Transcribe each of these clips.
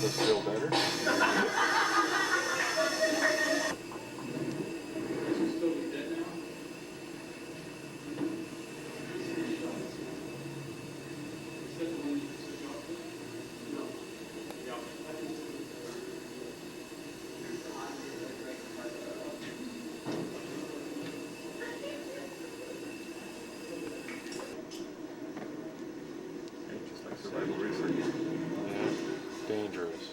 this feel better? Just like survival research. Yeah, dangerous.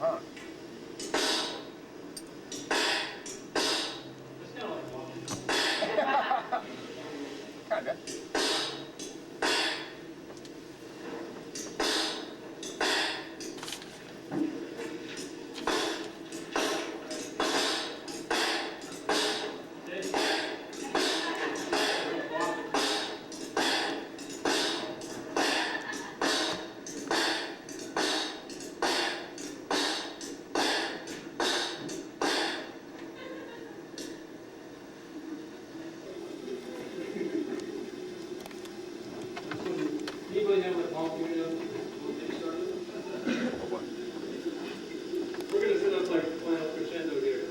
huh? Kinda. Anybody have a ball unit up? We'll get started. We're going to set up like final crescendo here.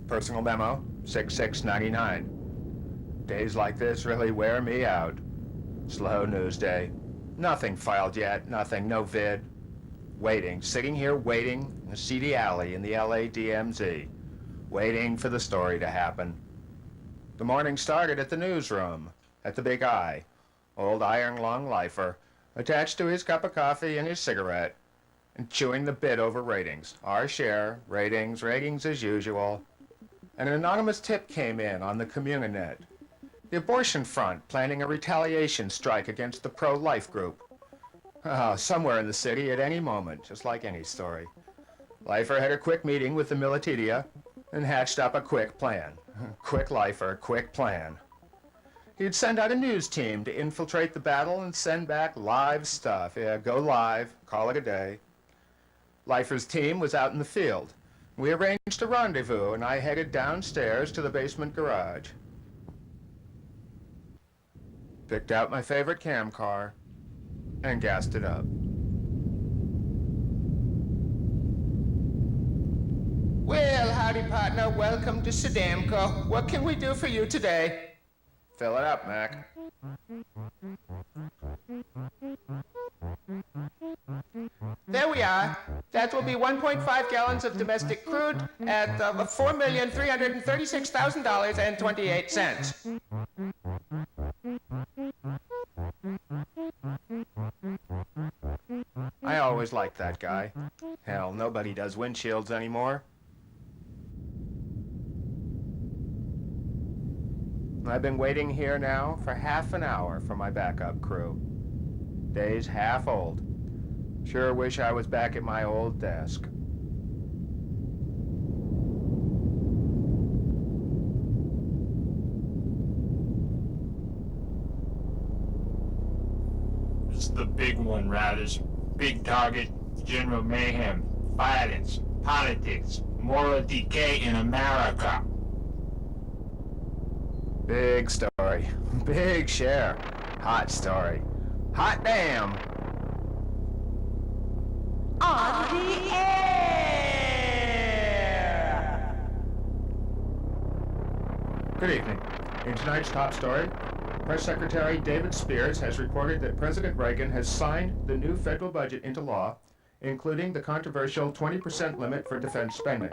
Personal memo, 6699. Days like this really wear me out. Slow news day. Nothing filed yet, nothing, no vid. Waiting, sitting here waiting in a seedy alley in the LA DMZ. Waiting for the story to happen. The morning started at the newsroom, at the Big Eye. Old iron lung lifer, attached to his cup of coffee and his cigarette, and chewing the bit over ratings. Our share, ratings as usual. And an anonymous tip came in on the Communinet. The Abortion Front planning a retaliation strike against the pro-life group. Somewhere in the city at any moment, just like any story. Lifer had a quick meeting with the Militidia and hatched up a quick plan. Quick lifer, quick plan. He'd send out a news team to infiltrate the battle and send back live stuff. Yeah, go live, call it a day. Lifer's team was out in the field. We arranged a rendezvous, and I headed downstairs to the basement garage. Picked out my favorite cam car and gassed it up. Well, howdy, partner. Welcome to Sedamco. What can we do for you today? Fill it up, Mac. There we are. That will be 1.5 gallons of domestic crude at $4,336,000.28. I always liked that guy. Hell, nobody does windshields anymore. I've been waiting here now for half an hour for my backup crew. Day's half old. Sure wish I was back at my old desk. It's the big one, Riders. Big target, general mayhem, violence, politics, moral decay in America. Big story. Big share. Hot story. Hot damn. On the air! Good evening. In tonight's top story, Press Secretary David Spears has reported that President Reagan has signed the new federal budget into law, including the controversial 20% limit for defense spending.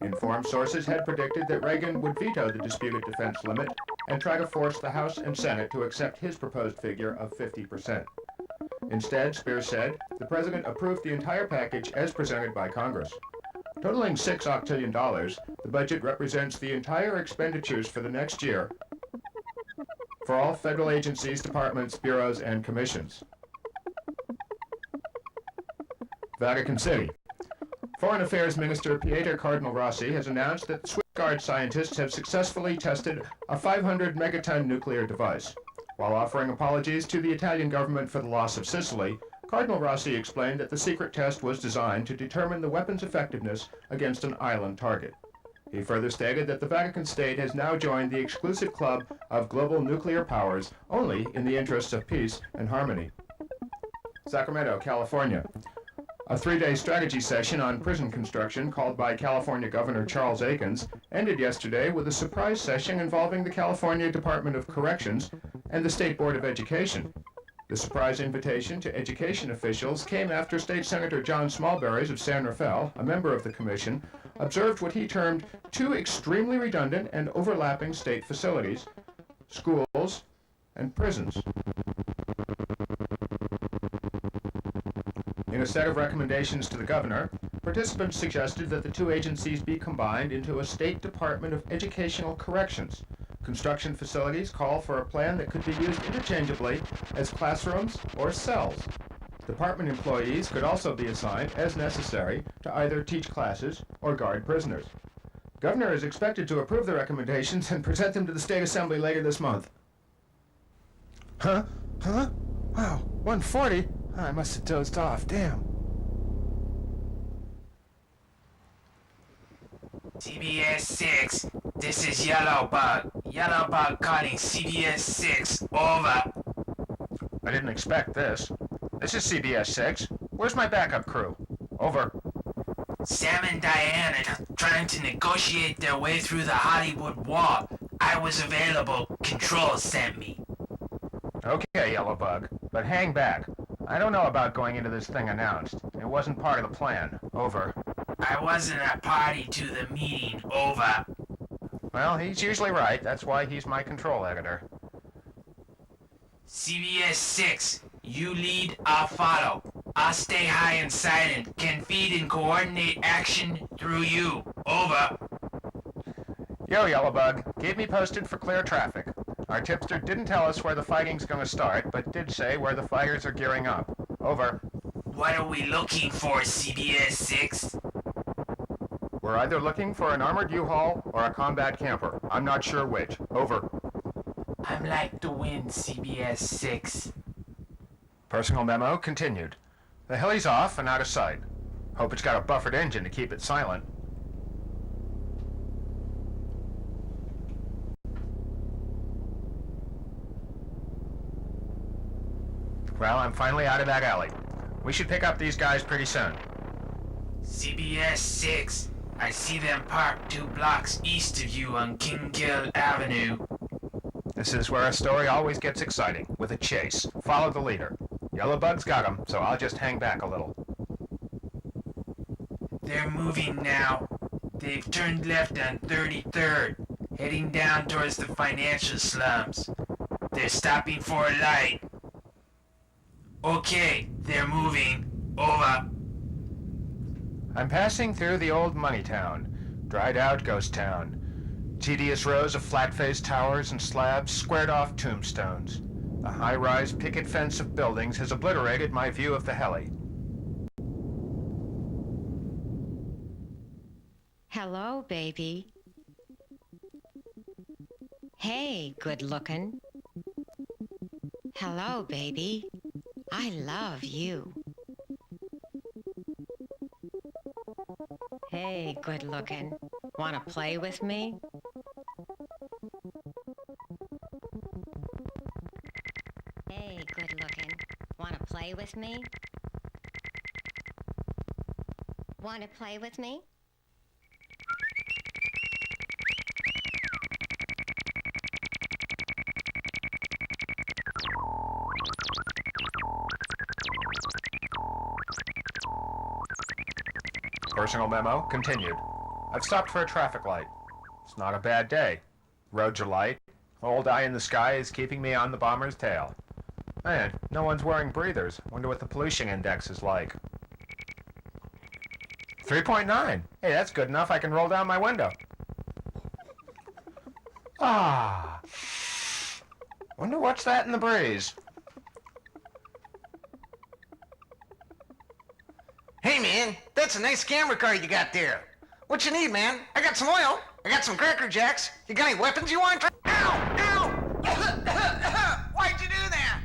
Informed sources had predicted that Reagan would veto the disputed defense limit and try to force the House and Senate to accept his proposed figure of 50%. Instead, Spears said, the president approved the entire package as presented by Congress. Totaling $6 octillion, The budget represents the entire expenditures for the next year for all federal agencies, departments, bureaus, and commissions. Vatican City. Foreign Affairs Minister Pietro Cardinal Rossi has announced that Swiss-Guard scientists have successfully tested a 500 megaton nuclear device. While offering apologies to the Italian government for the loss of Sicily, Cardinal Rossi explained that the secret test was designed to determine the weapon's effectiveness against an island target. He further stated that the Vatican State has now joined the exclusive club of global nuclear powers only in the interests of peace and harmony. Sacramento, California. A three-day strategy session on prison construction called by California Governor Charles Akins ended yesterday with a surprise session involving the California Department of Corrections and the State Board of Education. The surprise invitation to education officials came after State Senator John Smallberries of San Rafael, a member of the commission, observed what he termed two extremely redundant and overlapping state facilities, schools and prisons. In a set of recommendations to the governor, participants suggested that the two agencies be combined into a State Department of Educational Corrections. Construction facilities call for a plan that could be used interchangeably as classrooms or cells. Department employees could also be assigned, as necessary, to either teach classes or guard prisoners. Governor is expected to approve the recommendations and present them to the State Assembly later this month. Huh? Wow, 140? I must have dozed off, damn. CBS 6, this is Yellowbug. Yellowbug calling CBS 6, over. I didn't expect this. This is CBS 6. Where's my backup crew? Over. Sam and Diane are trying to negotiate their way through the Hollywood wall. I was available. Control sent me. Okay, Yellowbug, but hang back. I don't know about going into this thing announced. It wasn't part of the plan. Over. I wasn't a party to the meeting, over. Well, he's usually right. That's why he's my control editor. CBS 6, you lead, I'll follow. I'll stay high and silent, can feed and coordinate action through you, over. Yo, Yellowbug, keep me posted for clear traffic. Our tipster didn't tell us where the fighting's gonna start, but did say where the fighters are gearing up. Over. What are we looking for, CBS 6? We're either looking for an armored U-Haul or a combat camper. I'm not sure which. Over. I'm like the wind, CBS 6. Personal memo continued. The heli's off and out of sight. Hope it's got a buffered engine to keep it silent. Well, I'm finally out of that alley. We should pick up these guys pretty soon. CBS 6, I see them parked 2 blocks east of you on Kingkill Avenue. This is where a story always gets exciting, with a chase. Follow the leader. Yellowbug's got him, so I'll just hang back a little. They're moving now. They've turned left on 33rd, heading down towards the financial slums. They're stopping for a light. Okay, they're moving. Over. I'm passing through the old money town, dried out ghost town. Tedious rows of flat-faced towers and slabs, squared-off tombstones. The high-rise picket fence of buildings has obliterated my view of the heli. Hello, baby. Hey, good looking. Hello, baby. I love you. Hey, good looking. Wanna play with me? Hey, good looking. Wanna play with me? Wanna play with me? Personal memo continued. I've stopped for a traffic light. It's not a bad day. Roads are light. Old eye in the sky is keeping me on the bomber's tail. Man, no one's wearing breathers. Wonder what the pollution index is like. 3.9. Hey, that's good enough. I can roll down my window. Ah. Wonder what's that in the breeze? Hey, man, that's a nice camera card you got there. What you need, man? I got some oil. I got some Cracker Jacks. You got any weapons you want to try? Ow! Ow! Why'd you do that?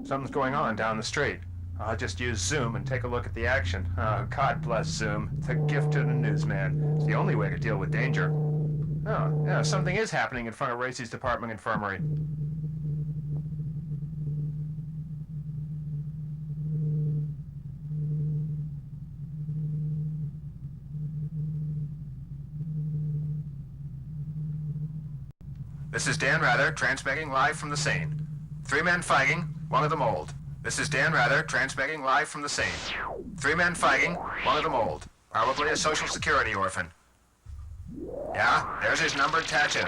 Something's going on down the street. I'll just use Zoom and take a look at the action. Oh, God bless Zoom. It's a gift to the newsman. It's the only way to deal with danger. Oh, yeah, something is happening in front of Racy's department infirmary. This is Dan Rather, transmitting live from the scene. 3 men fighting, one of them old. This is Dan Rather, transmitting live from the scene. 3 men fighting, one of them old. Probably a Social Security orphan. Yeah, there's his numbered tattoo.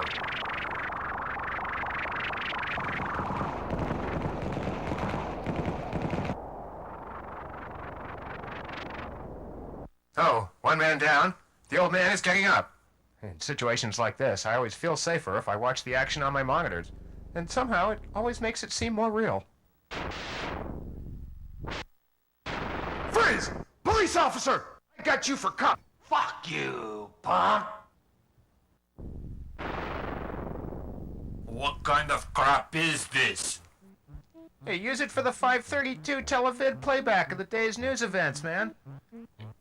Oh, 1 man down. The old man is getting up. In situations like this, I always feel safer if I watch the action on my monitors. And somehow it always makes it seem more real. Freeze! Police officer! I got you for cop. Fuck you, punk. What kind of crap is this? Hey, use it for the 532 televid playback of the day's news events, man.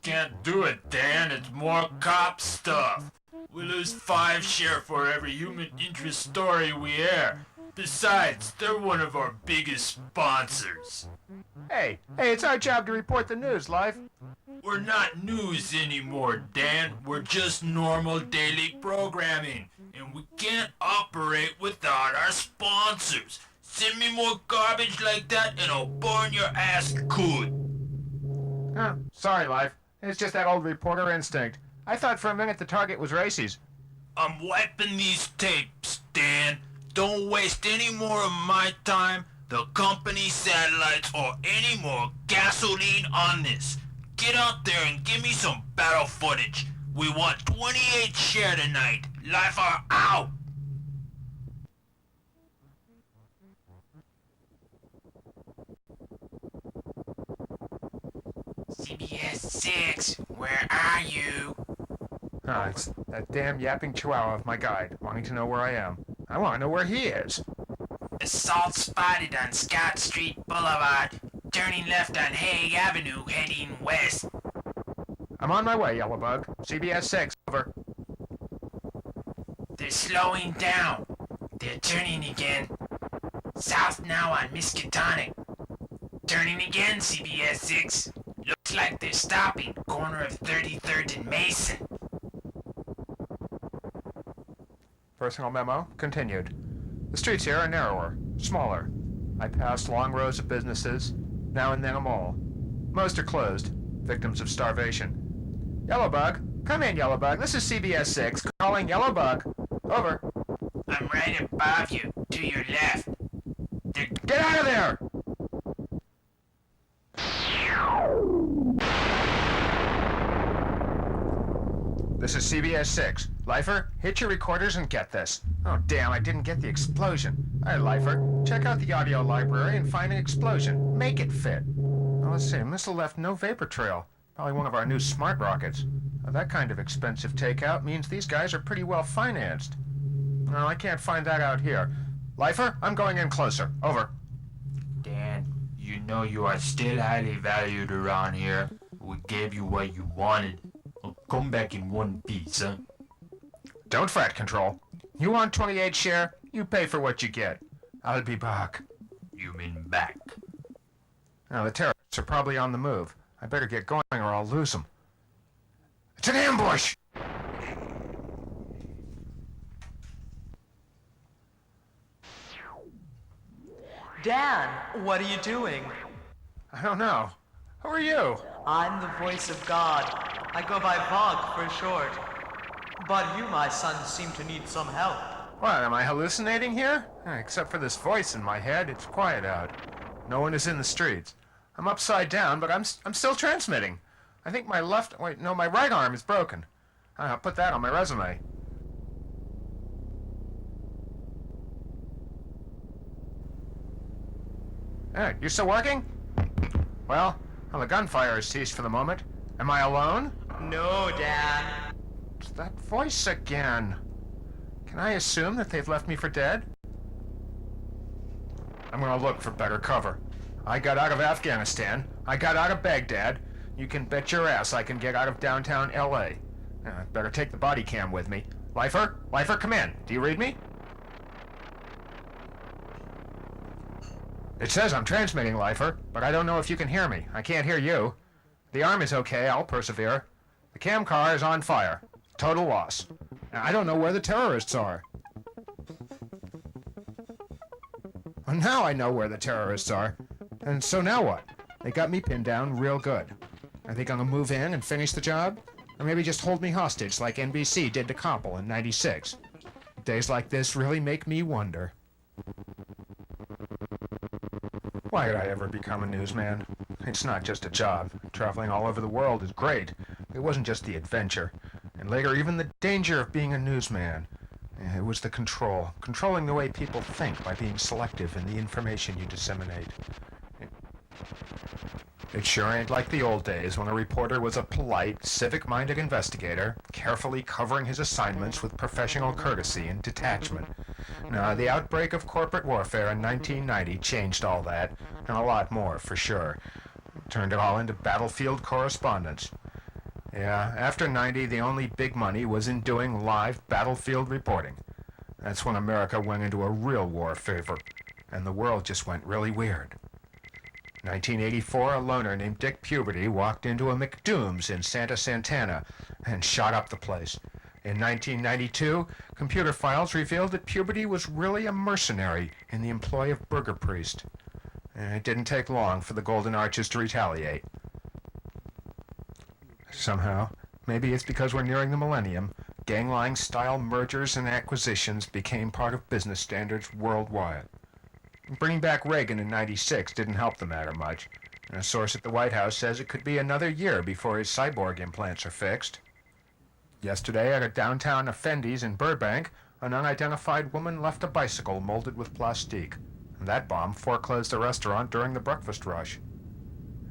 Can't do it, Dan. It's more cop stuff. We lose 5 share for every human interest story we air. Besides, they're one of our biggest sponsors. Hey, it's our job to report the news live. We're not news anymore, Dan. We're just normal daily programming. And we can't operate without our sponsors. Send me more garbage like that and I'll burn your ass good. Oh, sorry, live. It's just that old reporter instinct. I thought for a minute the target was Racy's. I'm wiping these tapes, Dan. Don't waste any more of my time, the company satellites, or any more gasoline on this. Get out there and give me some battle footage. We want 28 share tonight. Life are out. CBS 6, where are you? Ah, it's that damn yapping chihuahua of my guide, wanting to know where I am. I want to know where he is. Assault spotted on Scott Street Boulevard, turning left on Haig Avenue, heading west. I'm on my way, Yellowbug. CBS 6, over. They're slowing down. They're turning again. South now on Miskatonic. Turning again, CBS 6. Looks like they're stopping, corner of 33rd and Mason. Personal memo, continued. The streets here are narrower, smaller. I passed long rows of businesses, now and then a mall. Most are closed, victims of starvation. Yellowbug, come in, Yellowbug. This is CBS 6, calling Yellowbug. Over. I'm right above you, to your left. Get out of there! This is CBS 6. Lifer, hit your recorders and get this. Oh, damn, I didn't get the explosion. All right, Lifer, check out the audio library and find an explosion. Make it fit. Well, let's see, a missile left no vapor trail. Probably one of our new smart rockets. Now, that kind of expensive takeout means these guys are pretty well financed. No, I can't find that out here. Lifer, I'm going in closer. Over. Dan, you know you are still highly valued around here. We gave you what you wanted. I'll come back in one piece, huh? Don't fret, Control. You want 28 share? You pay for what you get. I'll be back. You mean back? Now, the terrorists are probably on the move. I better get going or I'll lose them. It's an ambush! Dan, what are you doing? I don't know. Who are you? I'm the voice of God. I go by Vog for short. But you, my son, seem to need some help. What, am I hallucinating here? Except for this voice in my head, it's quiet out. No one is in the streets. I'm upside down, but I'm still transmitting. I think my right arm is broken. I'll put that on my resume. Hey, you still working? Well, the gunfire has ceased for the moment. Am I alone? No, Dan. It's that voice again. Can I assume that they've left me for dead? I'm gonna look for better cover. I got out of Afghanistan. I got out of Baghdad. You can bet your ass I can get out of downtown L.A. Better take the body cam with me. Lifer? Lifer, come in. Do you read me? It says I'm transmitting, Lifer, but I don't know if you can hear me. I can't hear you. The arm is okay. I'll persevere. The cam car is on fire. Total loss. I don't know where the terrorists are. Well, now I know where the terrorists are. And so now what? They got me pinned down real good. Are they gonna move in and finish the job? Or maybe just hold me hostage like NBC did to Koppel in '96? Days like this really make me wonder. Why did I ever become a newsman? It's not just a job. Traveling all over the world is great. It wasn't just the adventure. And later, even the danger of being a newsman. It was the control. Controlling the way people think by being selective in the information you disseminate. It sure ain't like the old days when a reporter was a polite, civic-minded investigator, carefully covering his assignments with professional courtesy and detachment. No, the outbreak of corporate warfare in 1990 changed all that, and a lot more, for sure. Turned it all into battlefield correspondence. Yeah, after 90, the only big money was in doing live battlefield reporting. That's when America went into a real war fever, and the world just went really weird. 1984, a loner named Dick Puberty walked into a McDoom's in Santa Santana and shot up the place. In 1992, computer files revealed that Puberty was really a mercenary in the employ of Burger Priest. And it didn't take long for the Golden Arches to retaliate. Somehow, maybe it's because we're nearing the millennium, ganglang-style mergers and acquisitions became part of business standards worldwide. Bringing back Reagan in '96 didn't help the matter much. A source at the White House says it could be another year before his cyborg implants are fixed. Yesterday, at a downtown Effendi's in Burbank, an unidentified woman left a bicycle molded with plastique. That bomb foreclosed a restaurant during the breakfast rush.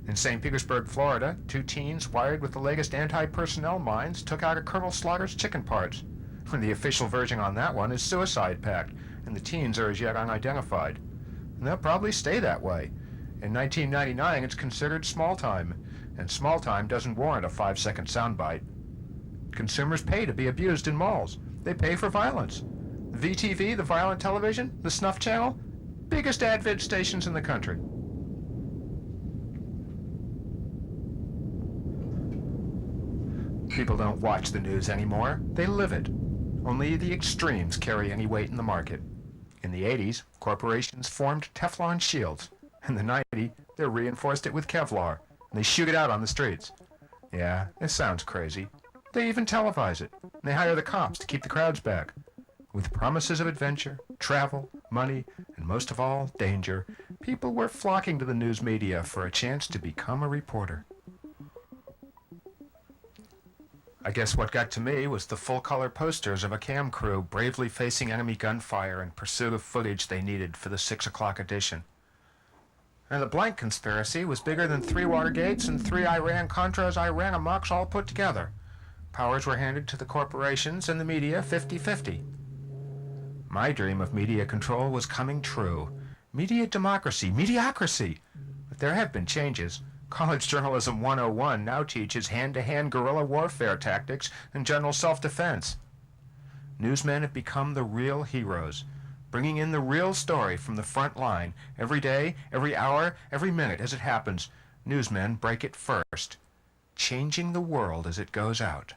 In St. Petersburg, Florida, 2 teens wired with the latest anti-personnel mines took out a Colonel Slaughter's chicken parts. The official version on that one is suicide pact, and the teens are as yet unidentified. And they'll probably stay that way. In 1999, it's considered small time, and small time doesn't warrant a 5-second soundbite. Consumers pay to be abused in malls. They pay for violence. VTV, the violent television, the snuff channel, biggest advid stations in the country. People don't watch the news anymore. They live it. Only the extremes carry any weight in the market. In the 80s, corporations formed Teflon shields. In the 90s, they reinforced it with Kevlar, and they shoot it out on the streets. Yeah, it sounds crazy. They even televise it. They hire the cops to keep the crowds back. With promises of adventure, travel, money, and most of all, danger, people were flocking to the news media for a chance to become a reporter. I guess what got to me was the full-color posters of a cam crew bravely facing enemy gunfire in pursuit of footage they needed for the 6 o'clock edition. And the blank conspiracy was bigger than 3 Watergates and 3 Iran-Contras Iran-Amoks all put together. Powers were handed to the corporations and the media 50-50. My dream of media control was coming true. Media democracy, mediocracy. But there have been changes. College Journalism 101 now teaches hand-to-hand guerrilla warfare tactics and general self-defense. Newsmen have become the real heroes, bringing in the real story from the front line. Every day, every hour, every minute as it happens, newsmen break it first, changing the world as it goes out.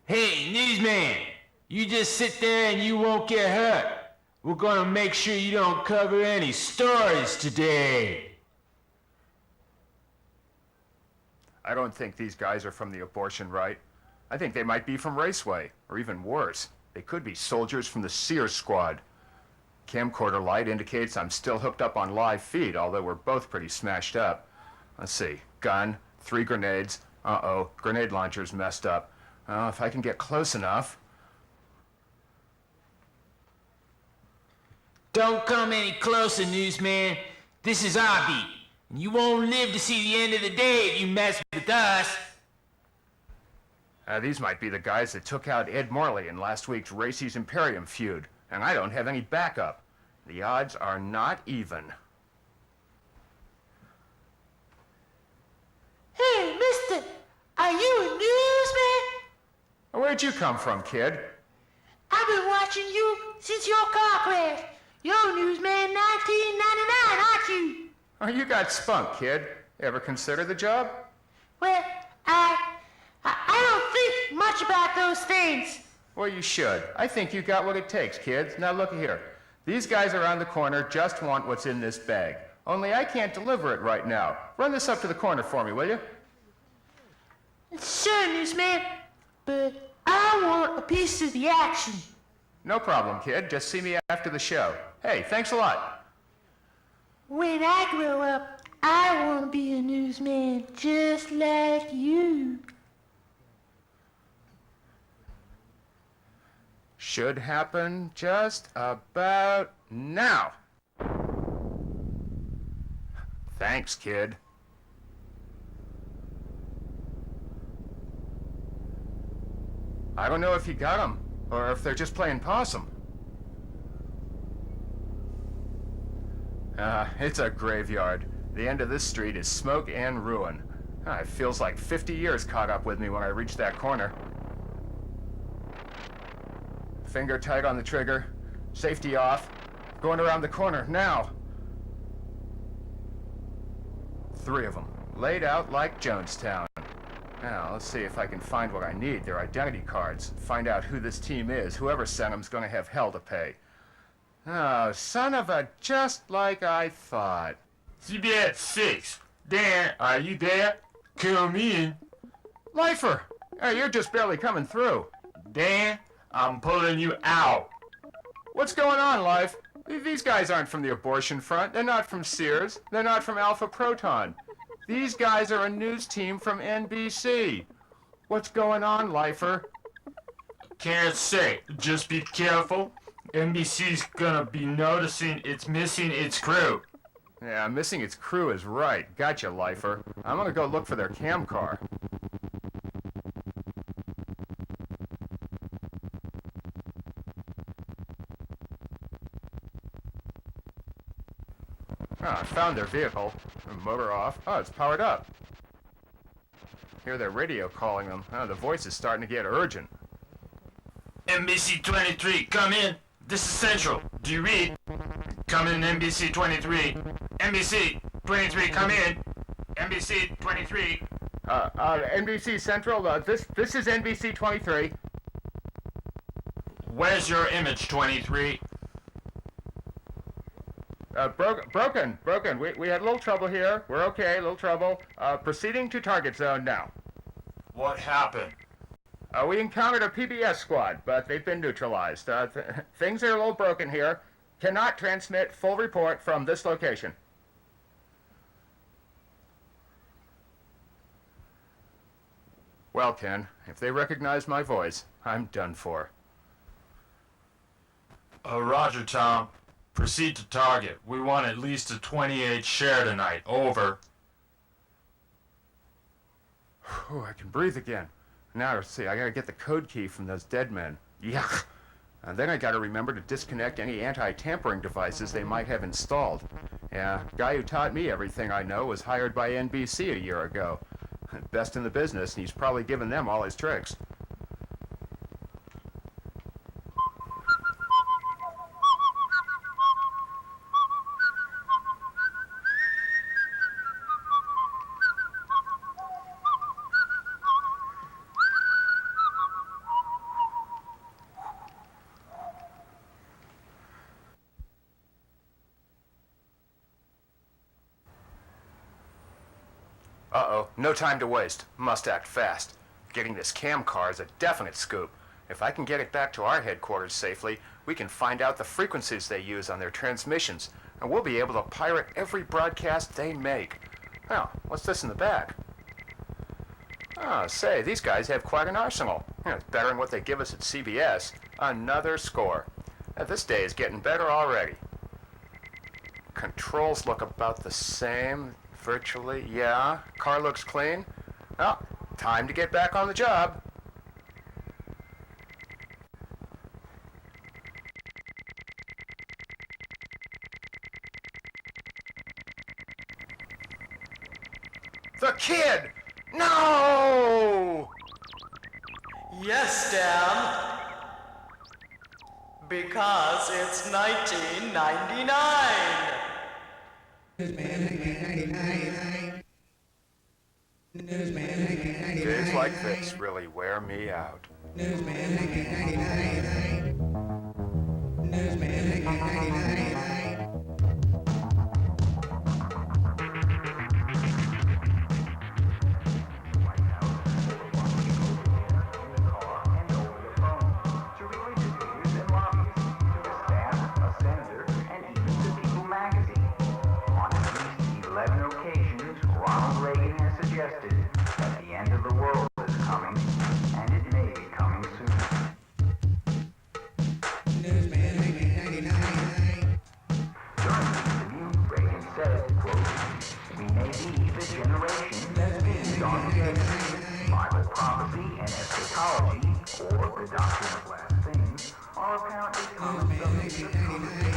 Hey, newsman! You just sit there and you won't get hurt. We're gonna make sure you don't cover any stories today. I don't think these guys are from the abortion right. I think they might be from Raceway, or even worse. They could be soldiers from the Sears Squad. Camcorder light indicates I'm still hooked up on live feed, although we're both pretty smashed up. Let's see. Gun, 3 grenades. Uh-oh, grenade launcher's messed up. If I can get close enough. Don't come any closer, newsman. This is our beat. And you won't live to see the end of the day if you mess with us. These might be the guys that took out Ed Morley in last week's Racy's Imperium feud, and I don't have any backup. The odds are not even. Hey, mister, are you a newsman? Where'd you come from, kid? I've been watching you since your car crash. You're newsman 1999, aren't you? Oh, you got spunk, kid. Ever consider the job? Well, I don't think much about those things. Well, you should. I think you got what it takes, kids. Now look here. These guys around the corner just want what's in this bag. Only I can't deliver it right now. Run this up to the corner for me, will you? Sure, newsman, but I want a piece of the action. No problem, kid. Just see me after the show. Hey, thanks a lot. When I grow up, I want to be a newsman just like you. Should happen just about now. Thanks, kid. I don't know if you got them, or if they're just playing possum. It's a graveyard. The end of this street is smoke and ruin. It feels like 50 years caught up with me when I reached that corner. Finger tight on the trigger. Safety off. Going around the corner, now. 3 of them, laid out like Jonestown. Now, let's see if I can find what I need. Their identity cards. Find out who this team is. Whoever sent them's gonna have hell to pay. Oh, son of a... just like I thought. CBS 6. Dan, are you there? Come in. Lifer! Hey, you're just barely coming through. Dan, I'm pulling you out. What's going on, Life? These guys aren't from the abortion front. They're not from Sears. They're not from Alpha Proton. These guys are a news team from NBC. What's going on, Lifer? Can't say. Just be careful. NBC's gonna be noticing it's missing its crew. Yeah, missing its crew is right. Gotcha, Lifer. I'm gonna go look for their cam car. I found their vehicle. Motor off. Oh, it's powered up. Hear their radio calling them. The voice is starting to get urgent. NBC 23, come in. This is Central. Do you read? Come in, NBC 23. NBC 23, come in. NBC 23. NBC Central, this is NBC 23. Where's your image, 23? Broken. We had a little trouble here. We're okay, a little trouble. Proceeding to target zone now. What happened? We encountered a PBS squad, but they've been neutralized. Things are a little broken here. Cannot transmit full report from this location. Well, Ken, if they recognize my voice, I'm done for. Roger, Tom. Proceed to target. We want at least a 28 share tonight. Over. Whew, I can breathe again. Now, let's see, I gotta get the code key from those dead men. Yuck. And then I gotta remember to disconnect any anti-tampering devices they might have installed. Yeah, guy who taught me everything I know was hired by NBC a year ago. Best in the business, and he's probably given them all his tricks. Uh-oh, no time to waste. Must act fast. Getting this cam car is a definite scoop. If I can get it back to our headquarters safely, We can find out the frequencies they use on their transmissions, and we'll be able to pirate every broadcast they make. Now, what's this in the back? Oh, say, these guys have quite an arsenal. It's better than what they give us at CBS. Another score. This day is getting better already. Controls look about the same, virtually. Yeah, car looks clean. Well, time to get back on the job. The kid! No! Yes, Dan. Because it's 1999. Days like this really wear me out. Bible prophecy and eschatology, or the doctrine of last things, are apparently common subjects of conversation.